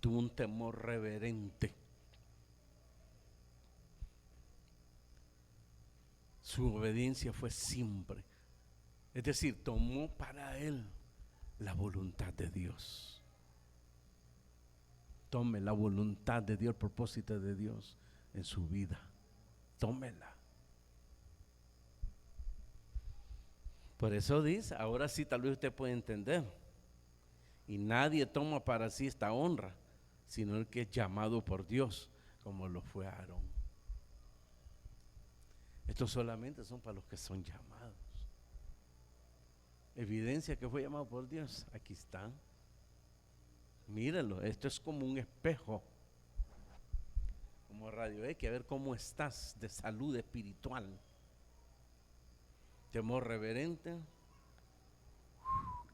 tuvo un temor reverente. Su obediencia fue siempre, es decir, tomó para él la voluntad de Dios. Tome la voluntad de Dios, el propósito de Dios en su vida. Tómela. Por eso dice, ahora sí tal vez usted puede entender. Y nadie toma para sí esta honra, sino el que es llamado por Dios, como lo fue Aarón. Estos solamente son para los que son llamados. Evidencia que fue llamado por Dios, aquí están. Mírenlo, esto es como un espejo, como Radio X, a ver cómo estás de salud espiritual. Temor reverente,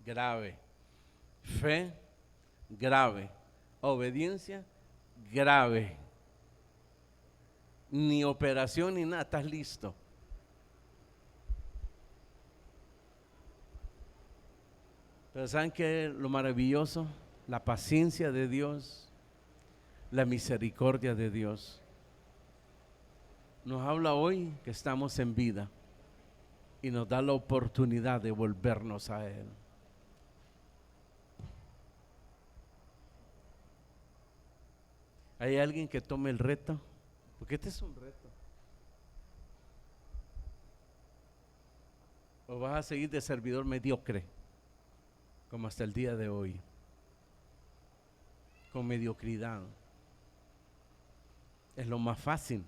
grave. Fe, grave. Obediencia, grave. Ni operación ni nada, estás listo. Pero ¿saben qué es lo maravilloso? La paciencia de Dios, la misericordia de Dios. Nos habla hoy que estamos en vida y nos da la oportunidad de volvernos a Él. ¿Hay alguien que tome el reto? Porque este es un reto. ¿O vas a seguir de servidor mediocre, como hasta el día de hoy? Con mediocridad. Es lo más fácil.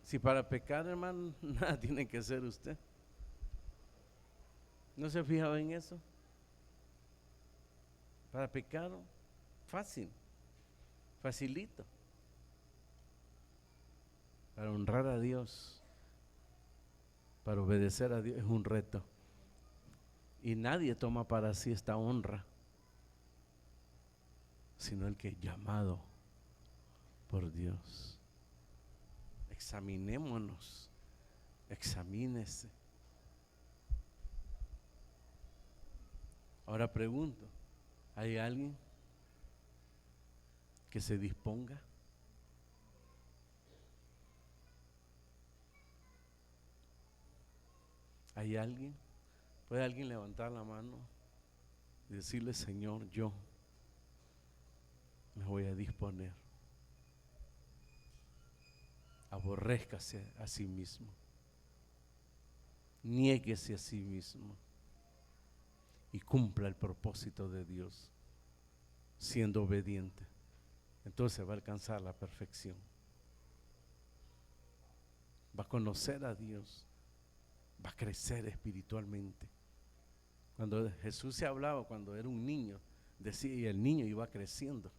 Si para pecar, hermano, nada tiene que ser usted. ¿No se ha fijado en eso? Para pecar, fácil, facilito. Para honrar a Dios, para obedecer a Dios es un reto. Y nadie toma para sí esta honra, sino el que es llamado por Dios. Examinémonos, examínese. Ahora pregunto, ¿hay alguien que se disponga? ¿Hay alguien? ¿Puede alguien levantar la mano y decirle, Señor, yo me voy a disponer? Aborrézcase a sí mismo, niéguese a sí mismo y cumpla el propósito de Dios siendo obediente. Entonces va a alcanzar la perfección, va a conocer a Dios, va a crecer espiritualmente. Cuando Jesús se hablaba, cuando era un niño, decía, y el niño iba creciendo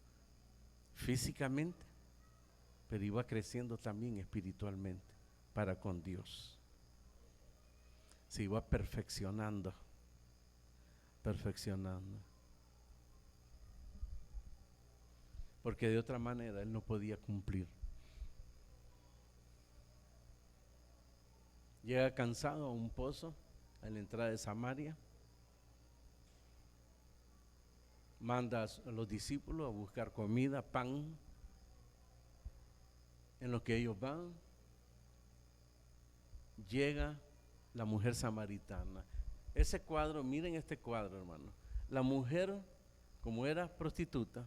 físicamente, pero iba creciendo también espiritualmente para con Dios. Se iba perfeccionando, perfeccionando. Porque de otra manera él no podía cumplir. Llega cansado a un pozo a la entrada de Samaria. Manda a los discípulos a buscar comida, pan. En lo que ellos van, llega la mujer samaritana. Ese cuadro, miren este cuadro, hermano. La mujer, como era prostituta,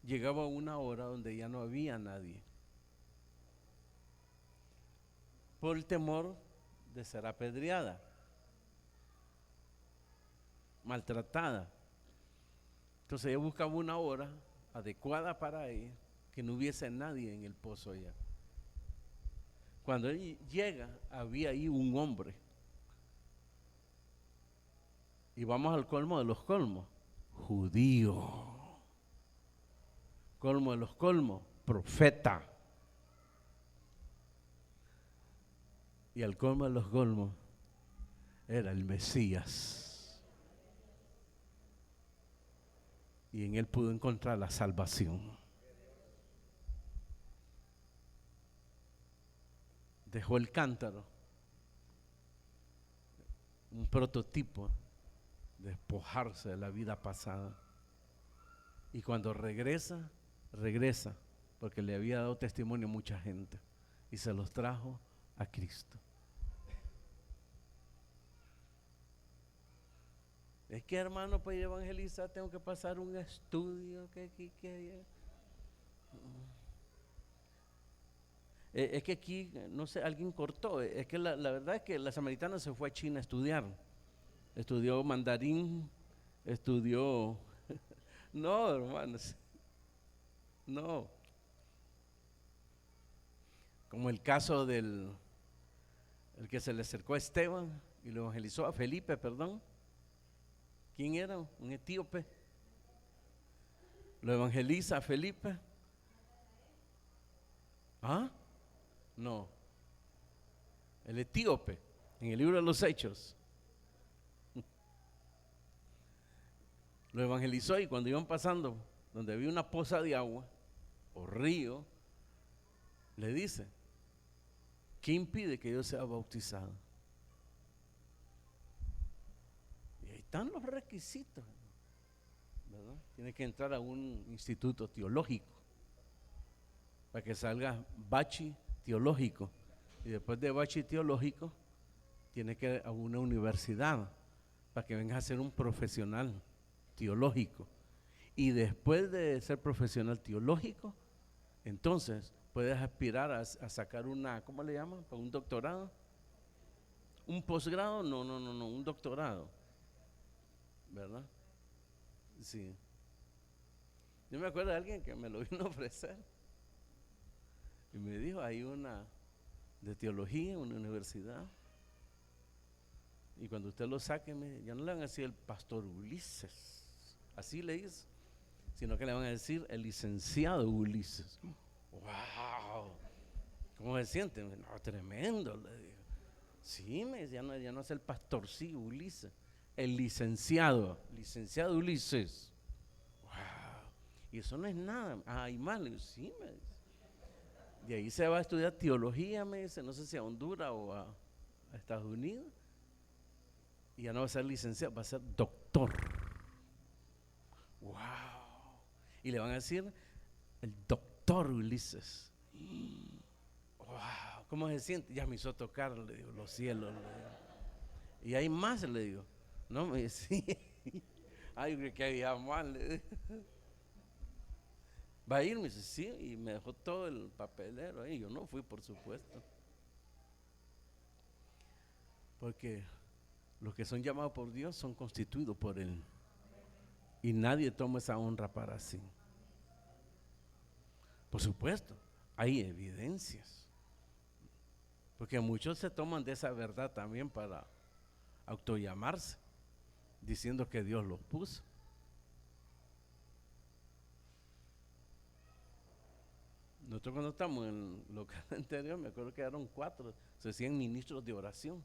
llegaba a una hora donde ya no había nadie, por el temor de ser apedreada, maltratada. Entonces ella buscaba una hora adecuada para ella, que no hubiese nadie en el pozo allá. Cuando él llega, había ahí un hombre. Y vamos al colmo de los colmos, judío. Colmo de los colmos, profeta. Y al colmo de los colmos era el Mesías. Y en él pudo encontrar la salvación. Dejó el cántaro, un prototipo despojarse de la vida pasada. Y cuando regresa, porque le había dado testimonio a mucha gente y se los trajo a Cristo. Es que, hermano, para ir a evangelizar tengo que pasar un estudio es que aquí, no sé, alguien cortó. Es que la verdad es que la samaritana se fue a China a estudiar. Estudió mandarín, estudió... No, hermanos, no. Como el caso el que se le acercó a Esteban y lo evangelizó, a Felipe, perdón. ¿Quién era? Un etíope. Lo evangeliza a Felipe. ¿Ah? No. El etíope, en el libro de los Hechos. Lo evangelizó y cuando iban pasando donde había una poza de agua o río, le dice: ¿qué impide que yo sea bautizado? Y ahí están los requisitos, ¿verdad? Tiene que entrar a un instituto teológico para que salga bachi teológico, y después de bachi teológico tiene que ir a una universidad para que venga a ser un profesional teológico, y después de ser profesional teológico, entonces puedes aspirar a sacar una, ¿cómo le llaman? ¿Un doctorado? ¿Un posgrado? No, un doctorado, ¿verdad? Sí. Yo me acuerdo de alguien que me lo vino a ofrecer y me dijo: hay una de teología, una universidad, y cuando usted lo saque, ya no le van a decir el pastor Ulises, así le dice, sino que le van a decir el licenciado Ulises. ¡Wow! ¿Cómo se siente? No, tremendo, le digo. Sí, ya no es el pastor, sí, Ulises, el licenciado Ulises. ¡Wow! Y eso no es nada. Hay más, le digo, sí, me dice. De ahí se va a estudiar teología, me dice, no sé si a Honduras o a Estados Unidos, y ya no va a ser licenciado, va a ser doctor. ¡Wow! Y le van a decir el doctor Ulises. ¡Wow! ¿Cómo se siente? Ya me hizo tocar, le digo, los cielos, le digo. Y hay más, le digo. No, me dice, sí. Ay, yo creo que había más, le digo. ¿Va a ir? Me dice, sí, y me dejó todo el papelero ahí. Yo no fui, por supuesto, porque los que son llamados por Dios son constituidos por Él, y nadie toma esa honra para sí. Por supuesto, hay evidencias, porque muchos se toman de esa verdad también para autollamarse, diciendo que Dios los puso. Nosotros cuando estamos en el local anterior, me acuerdo que eran 4, se decían ministros de oración,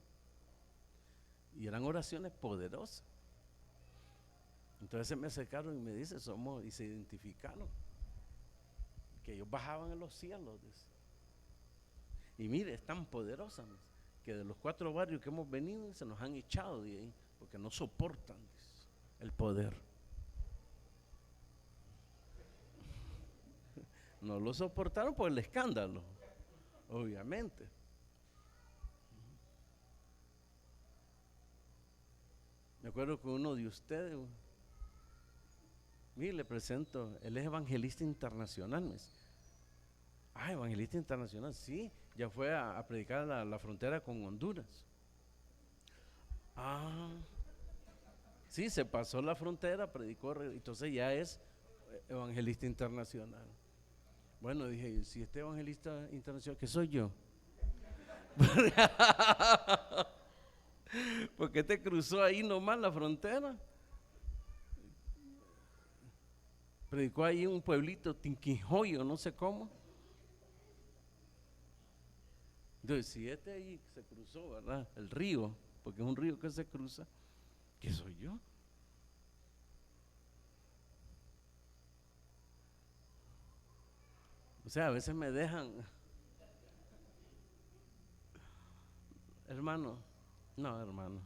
y eran oraciones poderosas. Entonces se me acercaron y me dice, y se identificaron, que ellos bajaban en los cielos, dice. Y mire, es tan poderosa, que de los 4 barrios que hemos venido, se nos han echado de ahí, porque no soportan, dice, el poder. No lo soportaron por el escándalo, obviamente. Me acuerdo que uno de ustedes, mire, le presento, él es evangelista internacional. Ah, evangelista internacional, sí, ya fue a predicar a la frontera con Honduras. Ah, sí, se pasó la frontera, predicó, entonces ya es evangelista internacional. Bueno, dije, si este evangelista internacional, ¿qué soy yo? Porque te cruzó ahí nomás la frontera. Predicó ahí en un pueblito, Tinquijoyo, no sé cómo. Entonces, si este ahí se cruzó, ¿verdad? El río, porque es un río que se cruza, ¿qué soy yo? O sea, a veces me dejan, hermano, no, hermano.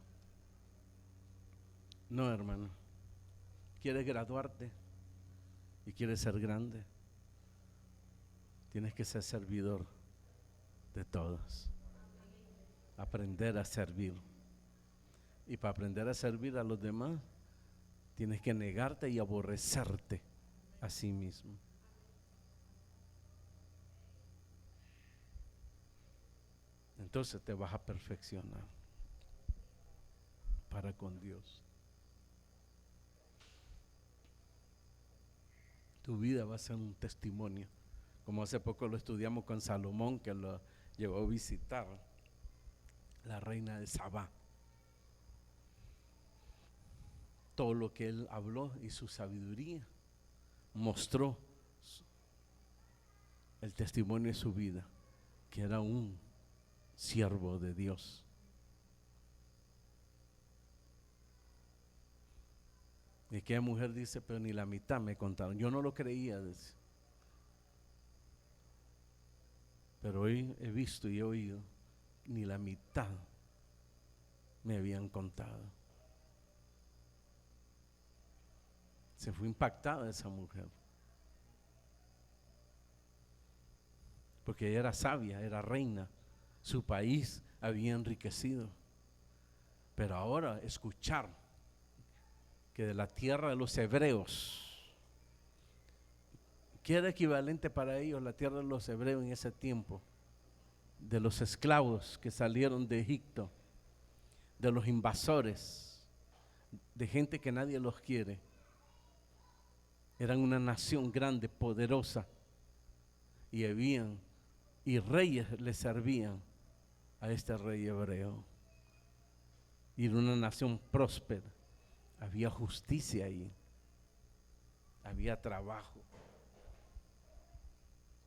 No, hermano. ¿Quieres graduarte y quieres ser grande? Tienes que ser servidor de todos. Aprender a servir. Y para aprender a servir a los demás, tienes que negarte y aborrecerte a sí mismo. Entonces te vas a perfeccionar para con Dios. Tu vida va a ser un testimonio, como hace poco lo estudiamos con Salomón, que lo llevó a visitar la reina de Sabá. Todo lo que él habló y su sabiduría mostró el testimonio de su vida, que era un siervo de Dios. Y aquella mujer dice, pero ni la mitad me contaron. Yo no lo creía, dice. Pero hoy he visto y he oído, ni la mitad me habían contado. Se fue impactada esa mujer. Porque ella era sabia, era reina. Su país había enriquecido. Pero ahora escuchar que de la tierra de los hebreos, que era equivalente para ellos la tierra de los hebreos en ese tiempo, de los esclavos que salieron de Egipto, de los invasores, de gente que nadie los quiere. Eran una nación grande, poderosa, y reyes le servían a este rey hebreo. Y era una nación próspera. Había justicia ahí, había trabajo,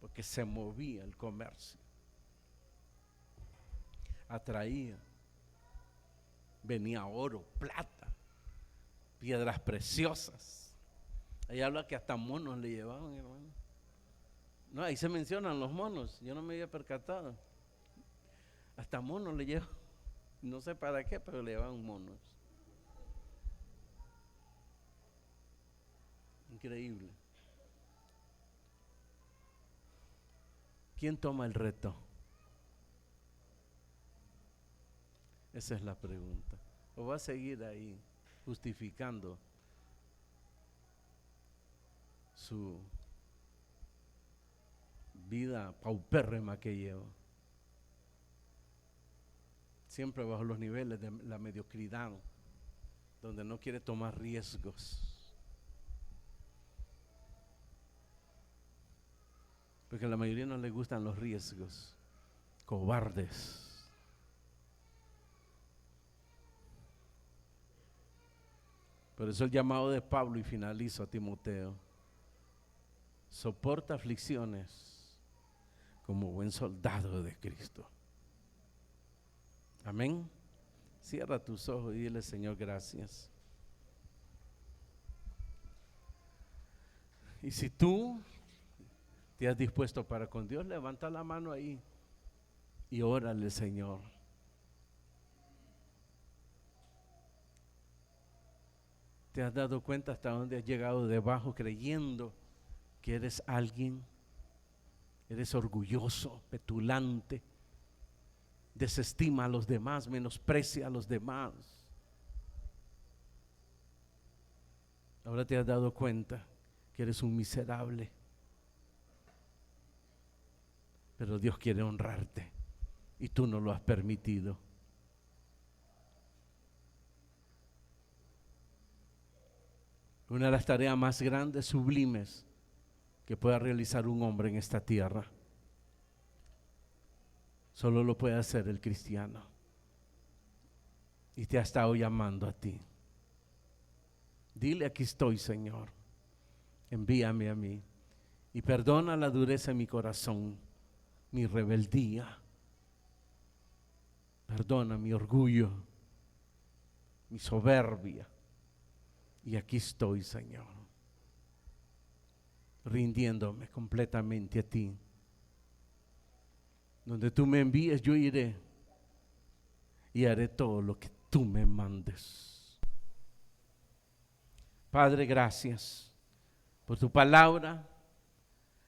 porque se movía el comercio, atraía, venía oro, plata, piedras preciosas. Ahí habla que hasta monos le llevaban, hermano. No, ahí se mencionan los monos, yo no me había percatado. Hasta monos le llevaban, no sé para qué, pero le llevaban monos. Increíble. ¿Quién toma el reto? Esa es la pregunta. ¿O va a seguir ahí justificando su vida paupérrima que lleva? Siempre bajo los niveles de la mediocridad, donde no quiere tomar riesgos. Porque a la mayoría no les gustan los riesgos. Cobardes. Por eso el llamado de Pablo, y finalizo, a Timoteo: soporta aflicciones como buen soldado de Cristo. Amén. Cierra tus ojos y dile: Señor, gracias. Y si tú te has dispuesto para con Dios, levanta la mano ahí y órale, Señor. ¿Te has dado cuenta hasta dónde has llegado debajo, creyendo que eres alguien? Eres orgulloso, petulante, desestima a los demás, menosprecia a los demás. Ahora te has dado cuenta que eres un miserable, pero Dios quiere honrarte y tú no lo has permitido. Una de las tareas más grandes, sublimes, que pueda realizar un hombre en esta tierra, solo lo puede hacer el cristiano. Y te ha estado llamando a ti. Dile: aquí estoy, Señor, envíame a mí y perdona la dureza de mi corazón, mi rebeldía, perdona mi orgullo, mi soberbia. Y aquí estoy, Señor, rindiéndome completamente a ti. Donde tú me envíes, yo iré y haré todo lo que tú me mandes. Padre, gracias por tu palabra.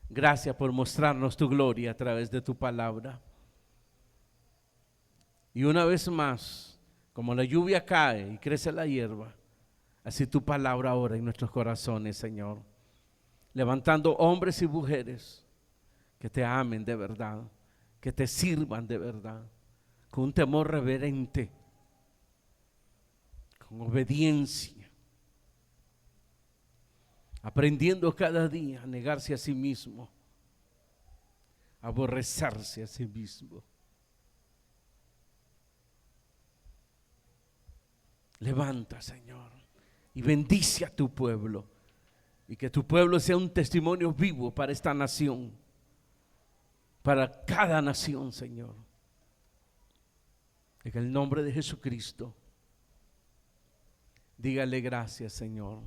Gracias por mostrarnos tu gloria a través de tu palabra. Y una vez más, como la lluvia cae y crece la hierba, así tu palabra ahora en nuestros corazones, Señor. Levantando hombres y mujeres que te amen de verdad, que te sirvan de verdad, con un temor reverente, con obediencia, aprendiendo cada día a negarse a sí mismo, a aborrecerse a sí mismo. Levanta, Señor, y bendice a tu pueblo, y que tu pueblo sea un testimonio vivo para esta nación, para cada nación, Señor. En el nombre de Jesucristo, dígale gracias, Señor.